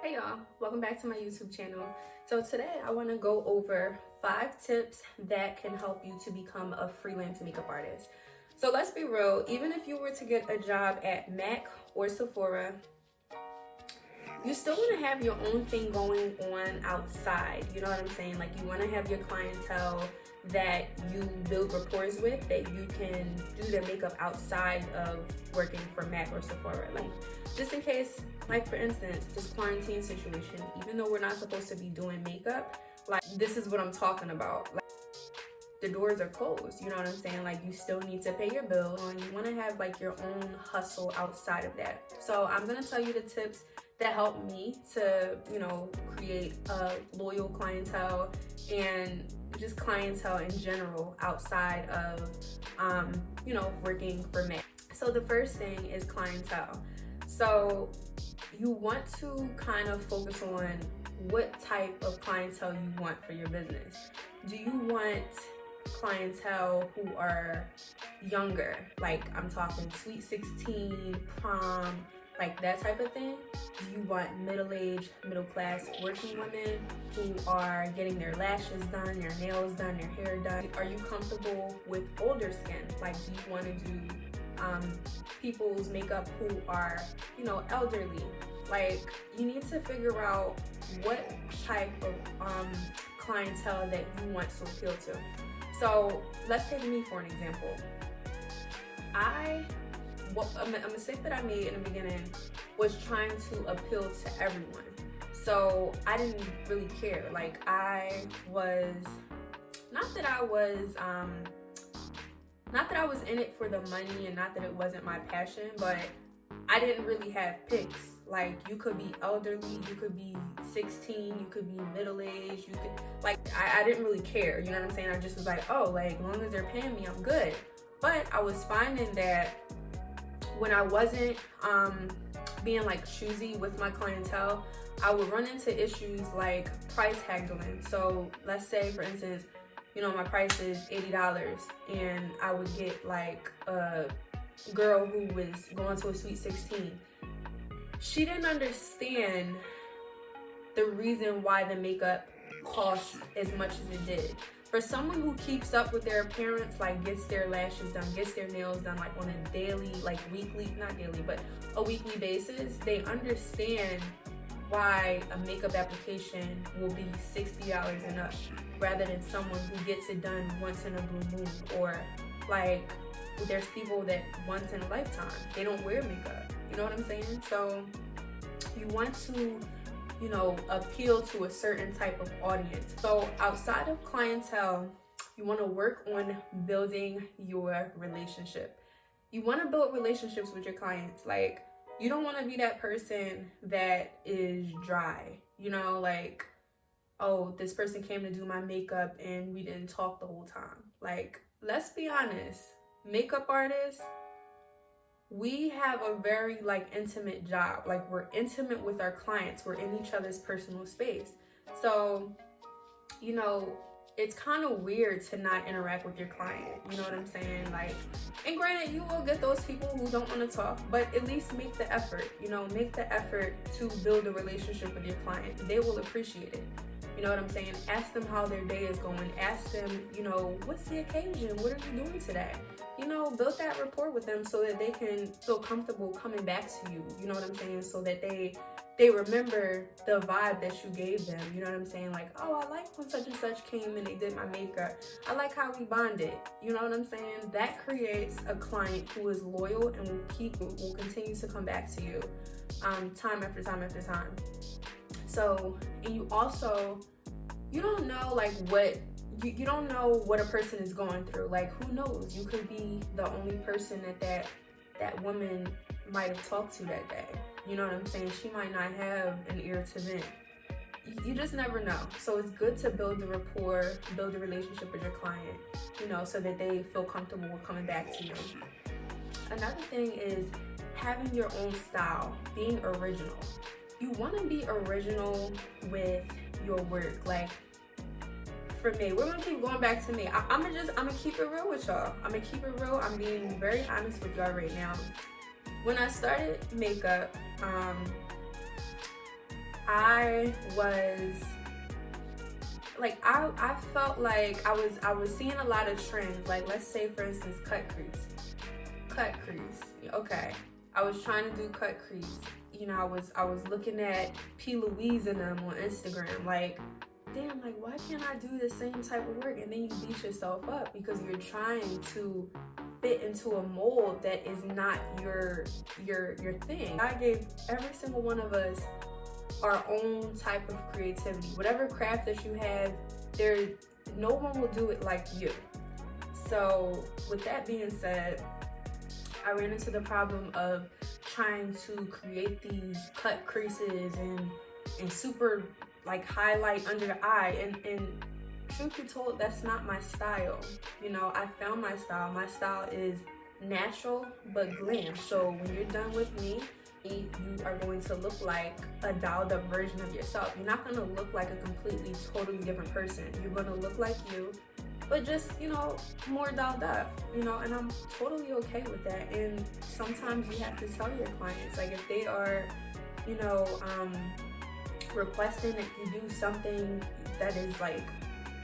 Hey y'all, welcome back to my YouTube channel. So today I want to go over 5 tips that can help you to become a freelance makeup artist. So let's be real, even if you were to get a job at MAC or Sephora, you still want to have your own thing going on outside. You know what I'm saying? Like, you want to have your clientele that you build rapport with, that you can do their makeup outside of working for MAC or Sephora. Like, just in case, like for instance, this quarantine situation, even though we're not supposed to be doing makeup, like, this is what I'm talking about. Like, the doors are closed, you know what I'm saying? Like, you still need to pay your bill and you want to have like your own hustle outside of that. So I'm going to tell you the tips that helped me to, create a loyal clientele and just clientele in general outside of, working for me. So the first thing is clientele. So you want to kind of focus on what type of clientele you want for your business. Do you want clientele who are younger? Like, I'm talking sweet 16, prom, like that type of thing? Do you want middle-aged, middle-class working women who are getting their lashes done, their nails done, their hair done? Are you comfortable with older skin? Like, do you want to do people's makeup who are, elderly? Like, you need to figure out what type of clientele that you want to appeal to. So let's take me for an example. A mistake that I made in the beginning was trying to appeal to everyone. So I didn't really care. Like, not that I was in it for the money, and not that it wasn't my passion, but I didn't really have picks. Like, you could be elderly, you could be 16, you could be middle-aged, I didn't really care, you know what I'm saying? I just was like, oh, like, as long as they're paying me, I'm good. But I was finding that when I wasn't being like choosy with my clientele, I would run into issues like price haggling. So let's say, for instance, my price is $80 and I would get like a girl who was going to a sweet 16. She didn't understand the reason why the makeup cost as much as it did. For someone who keeps up with their appearance, like gets their lashes done, gets their nails done, like on a daily, like weekly, not daily, but a weekly basis, they understand why a makeup application will be $60 and up, rather than someone who gets it done once in a blue moon. Or like, there's people that once in a lifetime, they don't wear makeup. You know what I'm saying? So you want to, appeal to a certain type of audience. So outside of clientele, you want to work on building your relationship. You want to build relationships with your clients. Like, you don't want to be that person that is dry, like, oh, this person came to do my makeup and we didn't talk the whole time. Like, let's be honest, makeup artists, we have a very intimate job. Like, we're intimate with our clients. We're in each other's personal space. So, it's kind of weird to not interact with your client. You know what I'm saying? Like, and granted, you will get those people who don't want to talk, but at least make the effort. Make the effort to build a relationship with your client. They will appreciate it. You know what I'm saying? Ask them how their day is going. Ask them, what's the occasion? What are you doing today? Build that rapport with them so that they can feel comfortable coming back to you. You know what I'm saying? So that they remember the vibe that you gave them. You know what I'm saying? Like, oh, I like when such and such came and they did my makeup. I like how we bonded. You know what I'm saying? That creates a client who is loyal and will continue to come back to you time after time after time. So, and you also, you don't know you don't know what a person is going through. Like, who knows? You could be the only person that woman might have talked to that day. You know what I'm saying? She might not have an ear to vent. You just never know. So it's good to build the rapport, build a relationship with your client, so that they feel comfortable with coming back to you. Another thing is having your own style, being original. You want to be original with your work. Like, for me, we're gonna keep going back to me. I'm gonna keep it real with y'all. I'm gonna keep it real. I'm being very honest with y'all right now. When I started makeup, I was like, I felt like I was seeing a lot of trends. Like, let's say for instance, cut crease. Okay, I was trying to do cut crease. You know, I was looking at P. Louise and them on Instagram. Like, damn, like, why can't I do the same type of work? And then you beat yourself up because you're trying to fit into a mold that is not your thing. I gave every single one of us our own type of creativity. Whatever craft that you have, no one will do it like you. So with that being said, I ran into the problem of trying to create these cut creases and super like highlight under the eye, and truth be told, that's not my style. You know, I found my style. My style is natural but glam. So when you're done with me, you are going to look like a dolled up version of yourself. You're not going to look like a completely, totally different person. You're going to look like you, but just, you know, more dolled up, you know, and I'm totally okay with that. And sometimes you have to tell your clients, like, if they are, you know, requesting that you do something that is like,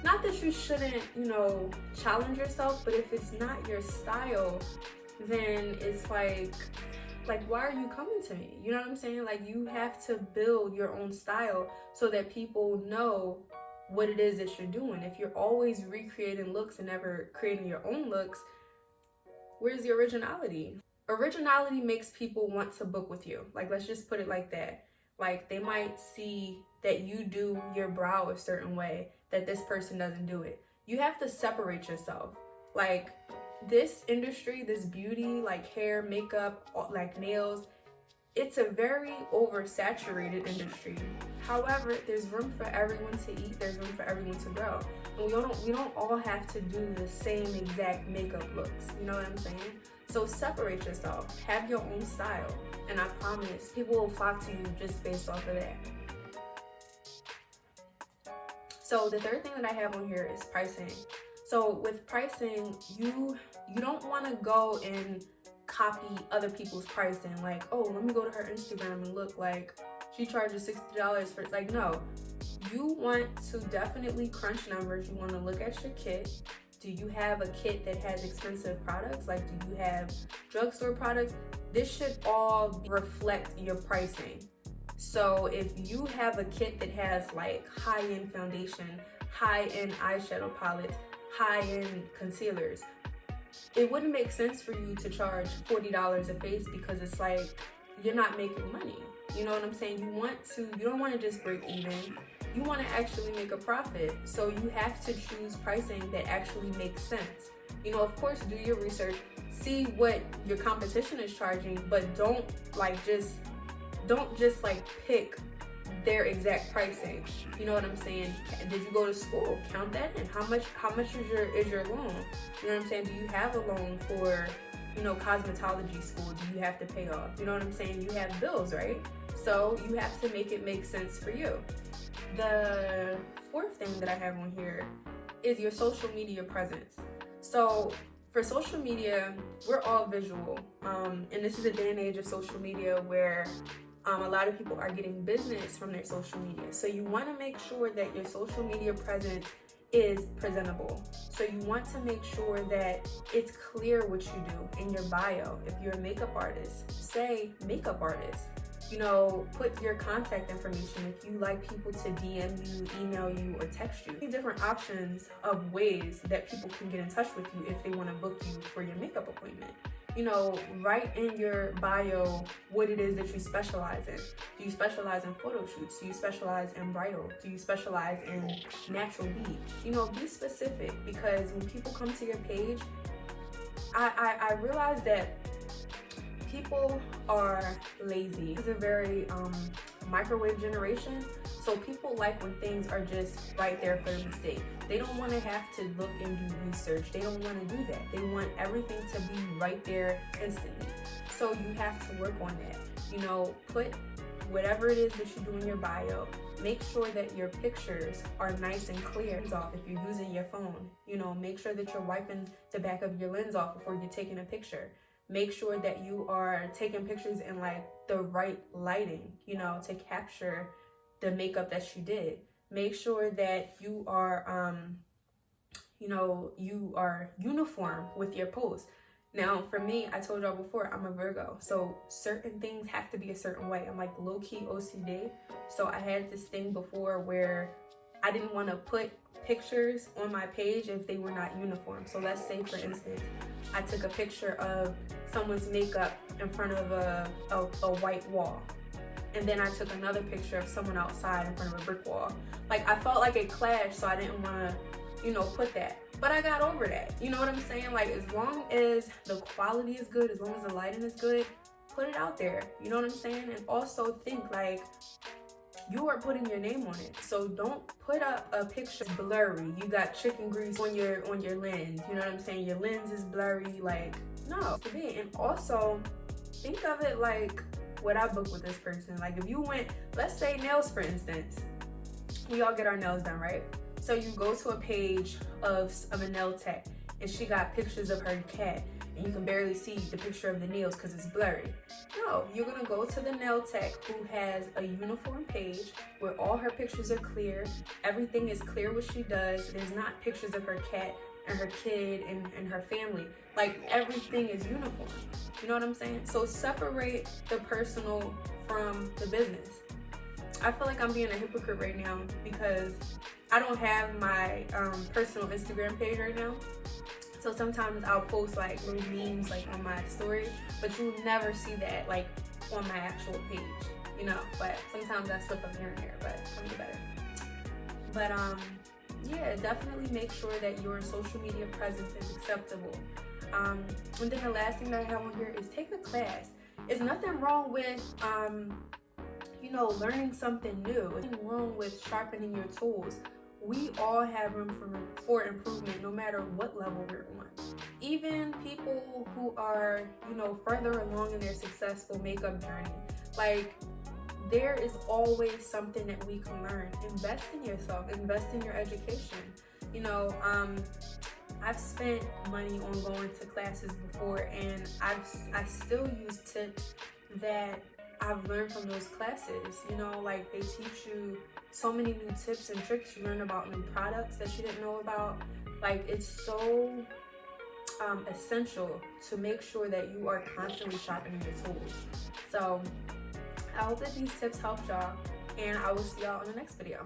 not that you shouldn't, you know, challenge yourself, but if it's not your style, then it's like why are you coming to me? You know what I'm saying? Like, you have to build your own style so that people know what it is that you're doing. If you're always recreating looks and never creating your own looks, where's the originality? Originality makes people want to book with you. Like, let's just put it like that. Like, they might see that you do your brow a certain way, that this person doesn't do it. You have to separate yourself. Like, this industry, this beauty, like hair, makeup, like nails, it's a very oversaturated industry. However, there's room for everyone to eat, there's room for everyone to grow. And we don't all have to do the same exact makeup looks. You know what I'm saying? So separate yourself, have your own style, and I promise people will flock to you just based off of that. So the third thing that I have on here is pricing. So with pricing, you don't want to go and copy other people's pricing. Like, oh, let me go to her Instagram and look, like, she charges $60 for, like, no. You want to definitely crunch numbers. You want to look at your kit. Do you have a kit that has expensive products? Like, do you have drugstore products? This should all reflect your pricing. So if you have a kit that has like high-end foundation, high-end eyeshadow palettes, high-end concealers, it wouldn't make sense for you to charge $40 a face, because it's like, you're not making money. You know what I'm saying? You don't want to just break even. You want to actually make a profit. So you have to choose pricing that actually makes sense. You know, of course, do your research, see what your competition is charging, but don't just like pick their exact pricing. You know what I'm saying? Did you go to school? Count that in. How much is your loan? You know what I'm saying? Do you have a loan for, you know, cosmetology school? Do you have to pay off? You know what I'm saying? You have bills, right? So you have to make it make sense for you. The fourth thing that I have on here is your social media presence. So for social media, we're all visual. And this is a day and age of social media where a lot of people are getting business from their social media. So you want to make sure that your social media presence is presentable. So you want to make sure that it's clear what you do in your bio. If you're a makeup artist, say makeup artist. You know, put your contact information if you like people to DM you, email you, or text you. Different options of ways that people can get in touch with you if they want to book you for your makeup appointment. You know, write in your bio what it is that you specialize in. Do you specialize in photo shoots? Do you specialize in bridal? Do you specialize in natural bead? You know, be specific, because when people come to your page, I realize that people are lazy. It's a very microwave generation. So people like when things are just right there for them to see. They don't want to have to look and do research. They don't want to do that. They want everything to be right there instantly. So you have to work on that. You know, put whatever it is that you do in your bio. Make sure that your pictures are nice and clear. If you're using your phone, you know, make sure that you're wiping the back of your lens off before you're taking a picture. Make sure that you are taking pictures in like the right lighting, you know, to capture the makeup that you did. Make sure that you are, you are uniform with your posts. Now, for me, I told y'all before, I'm a Virgo, so certain things have to be a certain way. I'm like low-key OCD, so I had this thing before where I didn't want to put pictures on my page if they were not uniform. So let's say, for instance, I took a picture of someone's makeup in front of a white wall, and then I took another picture of someone outside in front of a brick wall. Like, I felt like it clashed, so I didn't want to, put that. But I got over that. You know what I'm saying? Like, as long as the quality is good, as long as the lighting is good, put it out there. You know what I'm saying? And also think, like, you are putting your name on it. So don't put up a picture blurry. You got chicken grease on your lens. You know what I'm saying? Your lens is blurry. Like, no. And also, think of it like what I booked with this person. Like, if you went, let's say nails, for instance. We all get our nails done, right? So you go to a page of a nail tech, and she got pictures of her cat, and you can barely see the picture of the nails because it's blurry. No, you're gonna go to the nail tech who has a uniform page where all her pictures are clear, everything is clear what she does. There's not pictures of her cat and her kid and her family. Like, everything is uniform. You know what I'm saying? So separate the personal from the business. I feel like I'm being a hypocrite right now because I don't have my personal Instagram page right now. So sometimes I'll post like little memes like on my story, but you'll never see that like on my actual page, but sometimes I slip up here and there, but I'm gonna get better. But yeah, definitely make sure that your social media presence is acceptable. And then the last thing that I have on here is take a class. There's nothing wrong with learning something new. There's nothing wrong with sharpening your tools. We all have room for improvement, no matter what level we're on. Even people who are, further along in their successful makeup journey, like, there is always something that we can learn. Invest in yourself, invest in your education. I've spent money on going to classes before, and I still use tips that I've learned from those classes. Like, they teach you so many new tips and tricks. You learn about new products that you didn't know about. Like, it's so essential to make sure that you are constantly sharpening your tools. So I hope that these tips helped y'all, and I will see y'all in the next video.